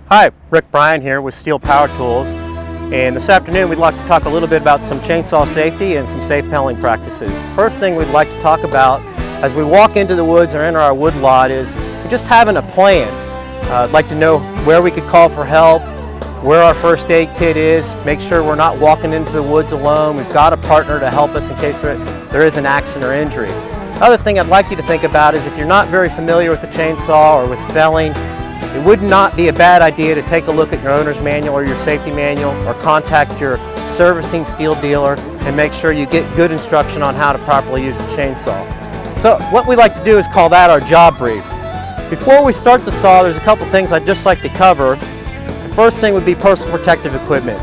Hi, Rick Bryan here with Steel Power Tools, and this afternoon we'd like to talk a little bit about some chainsaw safety and some safe felling practices. First thing we'd like to talk about as we walk into the woods or enter our wood lot is just having a plan. I'd like to know where we could call for help, where our first aid kit is, make sure we're not walking into the woods alone. We've got a partner to help us in case there is an accident or injury. Other thing I'd like you to think about is if you're not very familiar with the chainsaw or with felling, it would not be a bad idea to take a look at your owner's manual or your safety manual, or contact your servicing steel dealer and make sure you get good instruction on how to properly use the chainsaw. So what we like to do is call that our job brief. Before we start the saw, there's a couple things I'd just like to cover. The first thing would be personal protective equipment.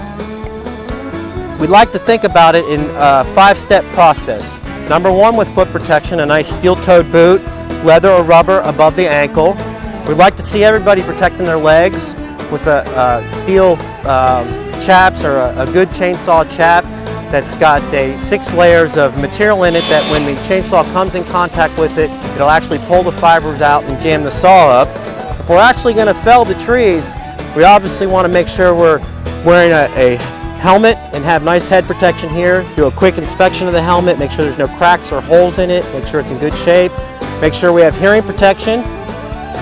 We'd like to think about it in a 5-step process. Number one, with foot protection, a nice steel-toed boot, leather or rubber above the ankle. We'd like to see everybody protecting their legs with a steel chaps or a good chainsaw chap that's got 6 layers of material in it that when the chainsaw comes in contact with it, it'll actually pull the fibers out and jam the saw up. If we're actually going to fell the trees, we obviously want to make sure we're wearing a helmet and have nice head protection here. Do a quick inspection of the helmet, make sure there's no cracks or holes in it, make sure it's in good shape. Make sure we have hearing protection.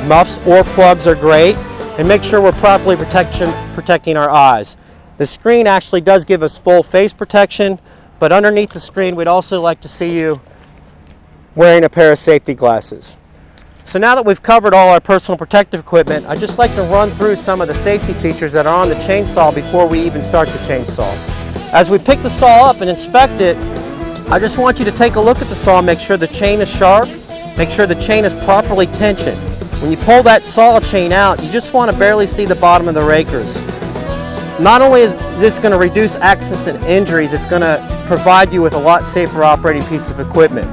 Muffs or plugs are great, and make sure we're properly protecting our eyes. The screen actually does give us full face protection, but underneath the screen we'd also like to see you wearing a pair of safety glasses. So now that we've covered all our personal protective equipment, I'd just like to run through some of the safety features that are on the chainsaw before we even start the chainsaw. As we pick the saw up and inspect it, I just want you to take a look at the saw, make sure the chain is sharp, make sure the chain is properly tensioned. When you pull that saw chain out, you just want to barely see the bottom of the rakers. Not only is this going to reduce accidents and injuries, it's going to provide you with a lot safer operating piece of equipment.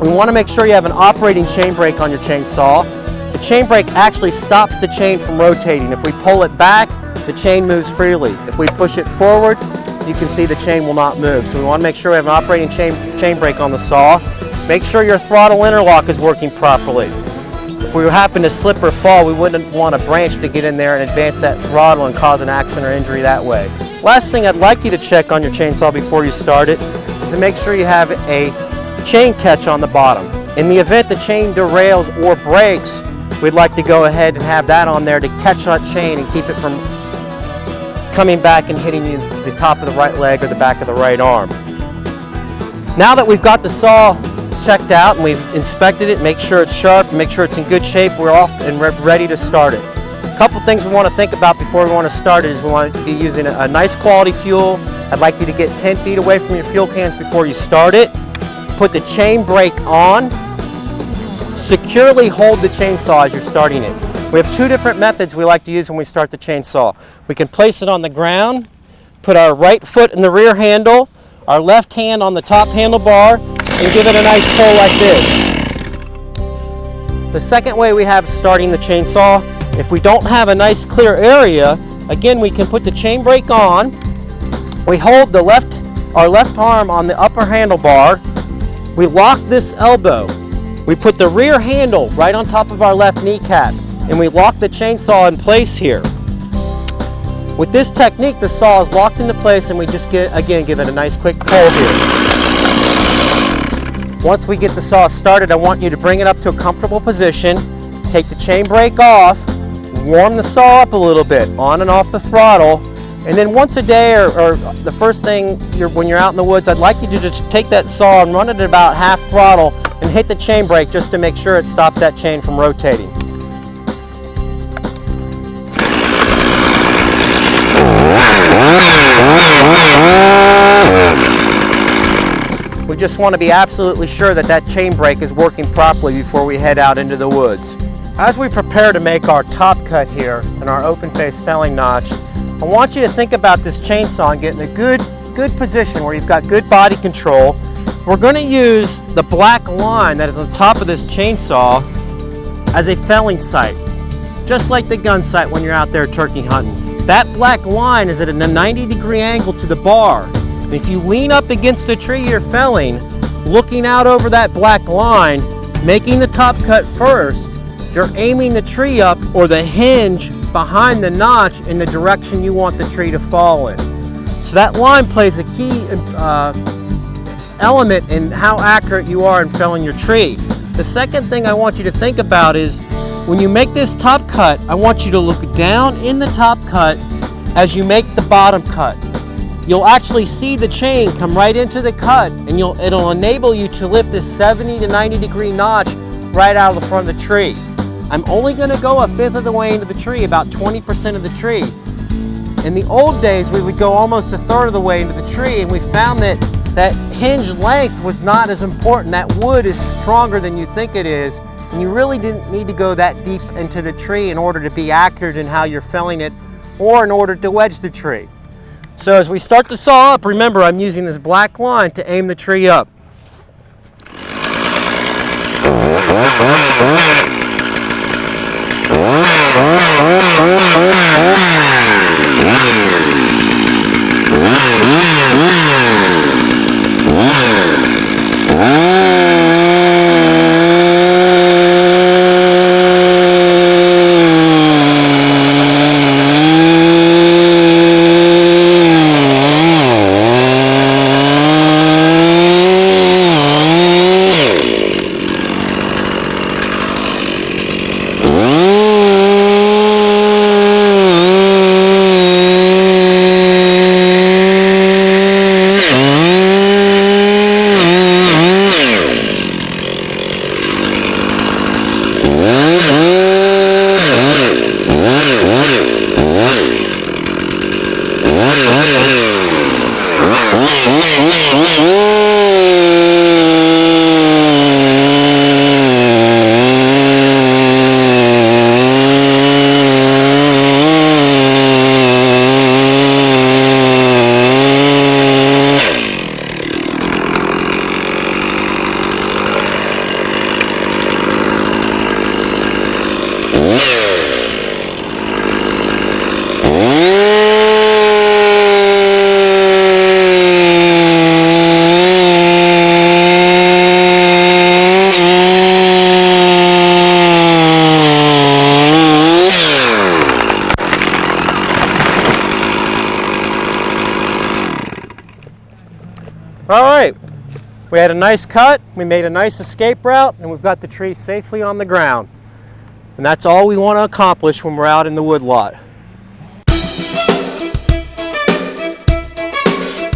We want to make sure you have an operating chain brake on your chainsaw. The chain brake actually stops the chain from rotating. If we pull it back, the chain moves freely. If we push it forward, you can see the chain will not move. So we want to make sure we have an operating chain brake on the saw. Make sure your throttle interlock is working properly. If we happen to slip or fall, we wouldn't want a branch to get in there and advance that throttle and cause an accident or injury that way. Last thing I'd like you to check on your chainsaw before you start it is to make sure you have a chain catch on the bottom. In the event the chain derails or breaks, we'd like to go ahead and have that on there to catch that chain and keep it from coming back and hitting you the top of the right leg or the back of the right arm. Now that we've got the saw checked out and we've inspected it, make sure it's sharp, make sure it's in good shape, we're off and ready to start it. A couple things we want to think about before we want to start it is we want to be using a nice quality fuel. I'd like you to get 10 feet away from your fuel cans before you start it. Put the chain brake on. Securely hold the chainsaw as you're starting it. We have 2 different methods we like to use when we start the chainsaw. We can place it on the ground, put our right foot in the rear handle, our left hand on the top handlebar, and give it a nice pull like this. The second way we have starting the chainsaw, if we don't have a nice clear area, again we can put the chain brake on. We hold our left arm on the upper handlebar. We lock this elbow. We put the rear handle right on top of our left kneecap, and we lock the chainsaw in place here. With this technique, the saw is locked into place, and we just give it a nice quick pull here. Once we get the saw started, I want you to bring it up to a comfortable position, take the chain brake off, warm the saw up a little bit, on and off the throttle, and then once a day or the first thing when you're out in the woods, I'd like you to just take that saw and run it at about half throttle and hit the chain brake just to make sure it stops that chain from rotating. We just want to be absolutely sure that that chain brake is working properly before we head out into the woods. As we prepare to make our top cut here in our open face felling notch, I want you to think about this chainsaw and get in a good position where you've got good body control. We're going to use the black line that is on top of this chainsaw as a felling sight, just like the gun sight when you're out there turkey hunting. That black line is at a 90-degree angle to the bar. If you lean up against the tree you're felling, looking out over that black line, making the top cut first, you're aiming the tree up or the hinge behind the notch in the direction you want the tree to fall in. So that line plays a key element in how accurate you are in felling your tree. The second thing I want you to think about is when you make this top cut, I want you to look down in the top cut as you make the bottom cut. You'll actually see the chain come right into the cut, and it'll enable you to lift this 70 to 90 degree notch right out of the front of the tree. I'm only going to go 1/5 of the way into the tree, about 20% of the tree. In the old days, we would go almost 1/3 of the way into the tree, and we found that hinge length was not as important. That wood is stronger than you think it is, and you really didn't need to go that deep into the tree in order to be accurate in how you're felling it or in order to wedge the tree. So as we start to saw up, remember I'm using this black line to aim the tree up. All right, we had a nice cut, we made a nice escape route, and we've got the tree safely on the ground. And that's all we want to accomplish when we're out in the wood lot.